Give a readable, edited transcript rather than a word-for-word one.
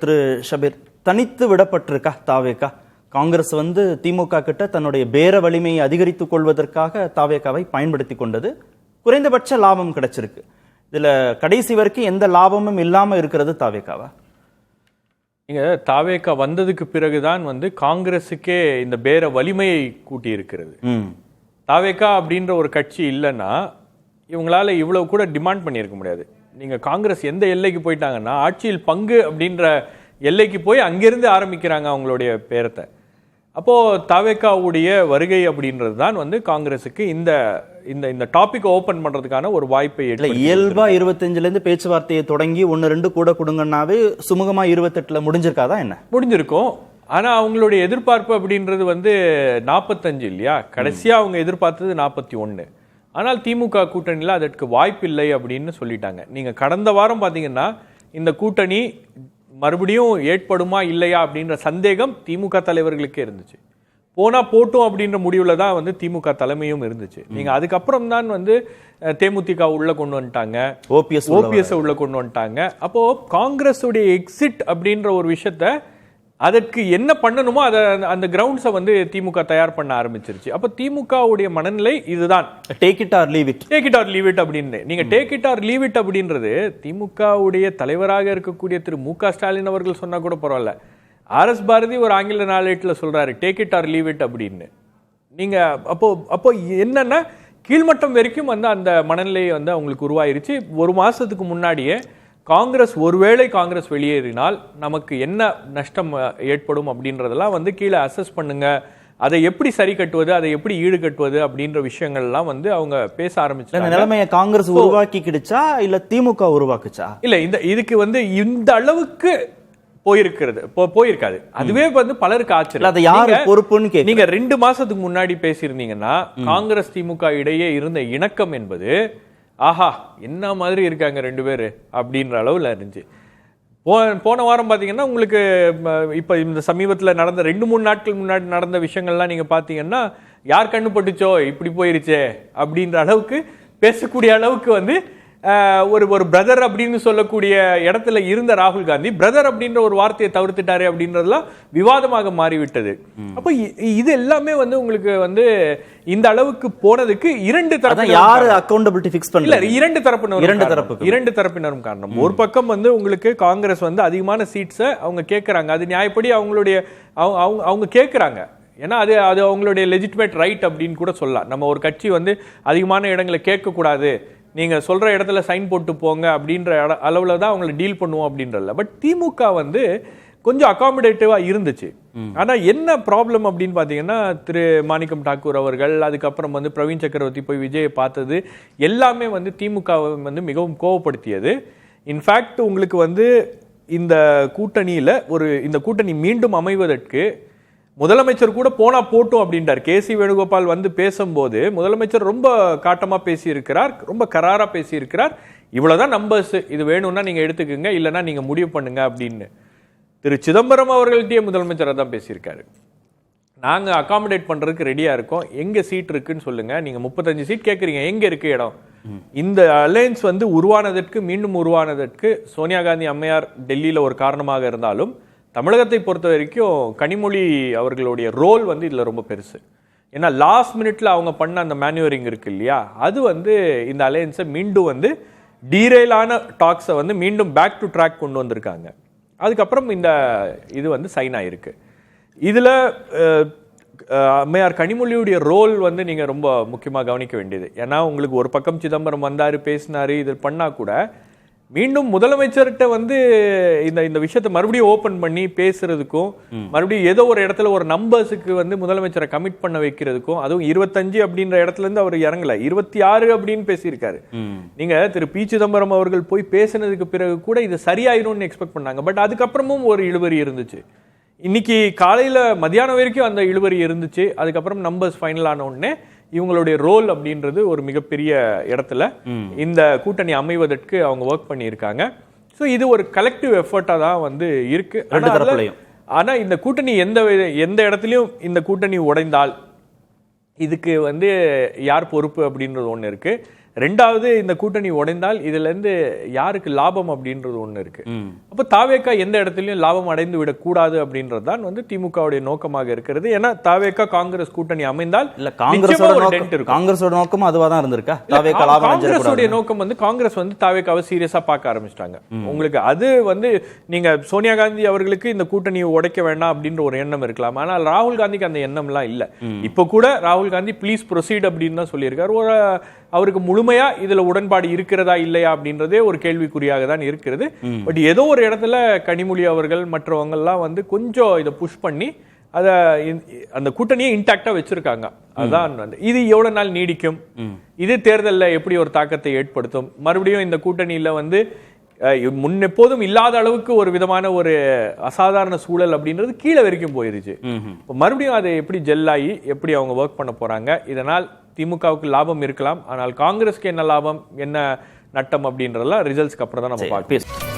திரு ஷபீர், தனித்து விடப்பட்டிருக்கா தாவேகா? காங்கிரஸ் திமுக கிட்ட தன்னுடைய பேர வலிமையை அதிகரித்துக் கொள்வதற்காக தாவேகாவை பயன்படுத்தி கொண்டது. குறைந்தபட்ச லாபம் கிடைச்சிருக்கு. இதுல கடைசி வரைக்கும் எந்த லாபமும் இல்லாம இருக்கிறது தாவேகாவா? நீங்க தாவேகா வந்ததுக்கு பிறகுதான் காங்கிரஸுக்கே இந்த பேர வலிமையை கூட்டி இருக்கிறது. தாவேகா அப்படின்ற ஒரு கட்சி இல்லைன்னா இவங்களால இவ்வளவு கூட டிமாண்ட் பண்ணியிருக்க முடியாது. நீங்க காங்கிரஸ் எந்த எல்லைக்கு போயிட்டாங்கன்னா ஆட்சியில் பங்கு அப்படின்ற எல்லைக்கு போய் அங்கிருந்து ஆரம்பிக்கிறாங்க அவங்களுடைய பேரத்தை. அப்போ தாவேகாவுடைய வருகை அப்படின்றது தான் காங்கிரஸுக்கு இந்த இந்த டாபிக் ஓபன் பண்றதுக்கான ஒரு வாய்ப்பை இயல்பா 25ல இருந்து பேச்சுவார்த்தையை தொடங்கி 1-2 கூட கொடுங்கன்னாவே சுமூகமா 28ல முடிஞ்சிருக்காதான் என்ன? முடிஞ்சிருக்கும். ஆனா அவங்களுடைய எதிர்பார்ப்பு அப்படின்றது 45 இல்லையா? கடைசியா அவங்க எதிர்பார்த்தது 41. ஆனால் திமுக கூட்டணியில் அதற்கு வாய்ப்பில்லை அப்படின்னு சொல்லிட்டாங்க. நீங்க கடந்த வாரம் பாத்தீங்கன்னா இந்த கூட்டணி மறுபடியும் ஏற்படுமா இல்லையா அப்படின்ற சந்தேகம் திமுக தலைவர்களுக்கே இருந்துச்சு. போனா போட்டும் அப்படின்ற முடிவுல தான் திமுக தலைமையும் இருந்துச்சு. நீங்க அதுக்கப்புறம் தான் தேமுதிக உள்ள கொண்டு வந்துட்டாங்க, ஓபிஎஸ் உள்ள கொண்டு வந்துட்டாங்க. அப்போ காங்கிரஸ் உடைய எக்ஸிட் அப்படின்ற ஒரு விஷயத்த அதற்கு என்ன பண்ணணுமோ அதை அந்த கிரவுண்ட்ஸை திமுக தயார் பண்ண ஆரம்பிச்சிருச்சு. அப்ப திமுக உடைய மனநிலை இதுதான், take it or leave it, take it or leave it அப்படின்னு. நீங்க take it or leave it அப்படின்றது திமுக உடைய தலைவராக இருக்கக்கூடிய திரு மு.க. ஸ்டாலின் அவர்கள் சொன்னா கூட பரவாயில்ல. RS பாரதி ஒரு ஆங்கில நாளேட்டுல சொல்றாரு take it or leave it அப்படின்னு. நீங்க அப்போ என்னன்னா கீழ்மட்டம் வரைக்கும் அந்த மனநிலை அவங்களுக்கு உருவாயிருச்சு. ஒரு மாசத்துக்கு முன்னாடியே காங்கிரஸ் ஒருவேளை காங்கிரஸ் வெளியேறினால் நமக்கு என்ன நஷ்டம் ஏற்படும் அப்படின்றதெல்லாம் கீழே அசஸ் பண்ணுங்க, அதை எப்படி சரி கட்டுவது, அதை எப்படி ஈடு கட்டுவது அப்படின்ற விஷயங்கள்லாம் அவங்க பேச ஆரம்பிச்சாங்க. நிலைமையை காங்கிரஸ் உருவாக்கிடுச்சா இல்ல திமுக உருவாக்குச்சா? இல்ல இதுக்கு இந்த அளவுக்கு போயிருக்காது. அதுவே பலருக்கு ஆச்சரியம். நீங்க 2 மாசத்துக்கு முன்னாடி பேசியிருந்தீங்கன்னா காங்கிரஸ் திமுக இடையே இருந்த இணக்கம் என்பது ஆஹா என்ன மாதிரி இருக்காங்க 2 பேரு அப்படின்ற அளவுல இருந்துச்சு. போன வாரம் பாத்தீங்கன்னா உங்களுக்கு இப்ப இந்த சமீபத்துல நடந்த 2-3 நாட்கள் முன்னாடி நடந்த விஷயங்கள்லாம் நீங்க பாத்தீங்கன்னா யார் கண்ணு பட்டுச்சோ இப்படி போயிருச்சே அப்படின்ற அளவுக்கு பேசக்கூடிய அளவுக்கு ஒரு பிரதர் அப்படின்னு சொல்லக்கூடிய இடத்துல இருந்த ராகுல் காந்தி பிரதர் அப்படின்ற ஒரு வார்த்தையை தவிர்த்துட்டாரு அப்படின்றதுலாம் விவாதமாக மாறிவிட்டது. அப்ப இது எல்லாமே உங்களுக்கு இந்த அளவுக்கு போனதுக்கு 2 தரப்பு யாரு அக்கௌண்டபிலிட்டி ஃபிக்ஸ் பண்ணல, 2 தரப்பினரும் காரணம். ஒரு பக்கம் உங்களுக்கு காங்கிரஸ் அதிகமான சீட்ஸை அவங்க கேட்கறாங்க, அது நியாயப்படி அவங்களுடைய அவங்க கேட்கறாங்க. ஏன்னா அது அவங்களுடைய லெஜிட்டிமேட் ரைட் அப்படின்னு கூட சொல்லலாம். நம்ம ஒரு கட்சி அதிகமான இடங்களை கேட்க கூடாது, நீங்க சொல்ற இடத்துல சைன் போட்டு போங்க அப்படின்ற அளவுல தான் அவங்களை டீல் பண்ணுவோம் அப்படின்றல. பட் திமுக கொஞ்சம் அகாமடேட்டிவா இருந்துச்சு. ஆனா என்ன ப்ராப்ளம் அப்படின்னு பாத்தீங்கன்னா திரு மாணிக்கம் தாக்கூர் அவர்கள் அதுக்கப்புறம் பிரவீன் சக்கரவர்த்தி போய் விஜயை பார்த்தது எல்லாமே திமுக மிகவும் கோவப்படுத்தியது. இன்ஃபேக்ட் உங்களுக்கு இந்த கூட்டணியில இந்த கூட்டணி மீண்டும் அமைவதற்கு முதலமைச்சர் கூட போனா போட்டும் அப்படின்றார். KC வேணுகோபால் பேசும்போது முதலமைச்சர் ரொம்ப காட்டமா பேசியிருக்கிறார், ரொம்ப கராரா பேசியிருக்கிறார். இவ்வளவுதான் நம்பர்ஸ், இது வேணும்னா நீங்க எடுத்துக்கோங்க, இல்லைன்னா நீங்க முடிவு பண்ணுங்க அப்படின்னு. திரு சிதம்பரம் அவர்கள்ட்டே முதலமைச்சர் தான் பேசியிருக்காரு. நாங்க அகாமடேட் பண்றதுக்கு ரெடியா இருக்கோம், எங்க சீட் இருக்குன்னு சொல்லுங்க, நீங்க 35 சீட் கேட்கறீங்க, எங்க இருக்கு இடம்? இந்த அலையன்ஸ் உருவானதற்கு மீண்டும் உருவானதற்கு சோனியா காந்தி அம்மையார் டெல்லியில ஒரு காரணமாக இருந்தாலும் தமிழகத்தை பொறுத்த வரைக்கும் கனிமொழி அவர்களுடைய ரோல் இதுல ரொம்ப பெருசு. ஏன்னா லாஸ்ட் மினிட்ல அவங்க பண்ண அந்த மேனுவரிங் இருக்கு இல்லையா, அது இந்த அலையன்ஸை மீண்டும் டீரெயிலான டாக்ஸை மீண்டும் பேக் டு ட்ராக் கொண்டு வந்திருக்காங்க. அதுக்கப்புறம் இந்த இது சைன் ஆயிருக்கு. இதுல அம்மையார் கனிமொழியுடைய ரோல் நீங்க ரொம்ப முக்கியமா கவனிக்க வேண்டியது. ஏன்னா உங்களுக்கு ஒரு பக்கம் சிதம்பரம் வந்தாரு, பேசினாரு, இது பண்ணா கூட மீண்டும் முதலமைச்சர்கிட்ட இந்த விஷயத்தை மறுபடியும் ஓபன் பண்ணி பேசுறதுக்கும் மறுபடியும் ஏதோ ஒரு இடத்துல ஒரு நம்பர்ஸுக்கு முதலமைச்சரை கமிட் பண்ண வைக்கிறதுக்கும், அதுவும் 25 அப்படின்ற இடத்துல இருந்து அவர் இறங்கல, 26 அப்படின்னு பேசியிருக்காரு. நீங்க திரு பி சிதம்பரம் அவர்கள் போய் பேசினதுக்கு பிறகு கூட இது சரியாயிரும்னு எக்ஸ்பெக்ட் பண்ணாங்க. பட் அதுக்கப்புறமும் ஒரு இழுபறி இருந்துச்சு. இன்னைக்கு காலையில மத்தியானம் வரைக்கும் அந்த இழுபறி இருந்துச்சு. அதுக்கப்புறம் நம்பர்ஸ் ஃபைனல் ஆன உடனே இவங்களுடைய ரோல் அப்படின்றது ஒரு மிகப்பெரிய இடத்துல இந்த கூட்டணி அமைவதற்கு அவங்க ஒர்க் பண்ணியிருக்காங்க. ஸோ இது ஒரு கலெக்டிவ் எஃபர்ட்டா தான் இருக்கு. ஆனா இந்த கூட்டணி எந்த இடத்துலயும் இந்த கூட்டணி உடைந்தால் இதுக்கு யார் பொறுப்பு அப்படின்றது ஒன்று இருக்கு. ரெண்டாவது இந்த கூட்டணி உடைந்தால் இதுல இருந்து யாருக்கு லாபம் அப்படின்றது ஒண்ணு இருக்கு. அப்ப தாவேகா எந்த இடத்துலயும் லாபம் அடைந்து விடக்கூடாது அப்படின்றதுதான் வந்து திமுகவுடைய நோக்கமாக இருக்கிறது. ஏன்னா தாவேகா காங்கிரஸ் கூட்டணி அமைந்தால் இல்ல காங்கிரஸோட நோக்கம் அதுவா தான் இருந்திருக்கா? காங்கிரஸோட நோக்கம் வந்து காங்கிரஸ் வந்து தாவேகாவை சீரியஸா பார்க்க ஆரம்பிச்சிட்டாங்க. உங்களுக்கு அது வந்து நீங்க சோனியா காந்தி அவர்களுக்கு இந்த கூட்டணியை உடைக்க வேண்டாம் அப்படின்ற ஒரு எண்ணம் இருக்கலாம். ஆனால் ராகுல் காந்திக்கு அந்த எண்ணம்லாம் இல்ல. இப்ப கூட ராகுல் காந்தி ப்ளீஸ் ப்ரொசீட் அப்படின்னு தான் சொல்லியிருக்காரு. அவருக்கு முழுமையா இதுல உடன்பாடு இருக்கிறதா இல்லையா அப்படின்றதே ஒரு கேள்விக்குறியாக தான் இருக்கிறது. பட் ஏதோ ஒரு இடத்துல கனிமொழி அவர்கள் மற்றவங்க எல்லாம் வந்து கொஞ்சம் இதை புஷ் பண்ணி அத அந்த கூட்டணியை இன்டாக்டா வச்சிருக்காங்க. அதான் வந்து இது எவ்வளவு நாள் நீடிக்கும், இது தேர்தல்ல எப்படி ஒரு தாக்கத்தை ஏற்படுத்தும், மறுபடியும் இந்த கூட்டணியில வந்து முன்னெப்போதும் இல்லாத அளவுக்கு ஒரு விதமான ஒரு அசாதாரண சூழல் அப்படின்றது கீழே வரைக்கும் போயிருச்சு. மறுபடியும் அதை எப்படி ஜெல்லாகி எப்படி அவங்க ஒர்க் பண்ண போறாங்க, இதனால் திமுகவுக்கு லாபம் இருக்கலாம், ஆனால் காங்கிரஸ்க்கு என்ன லாபம் என்ன நட்டம் அப்படின்றதெல்லாம் ரிசல்ட்ஸ்க்கு அப்புறம் தான் நம்ம பார்க்கலாம்.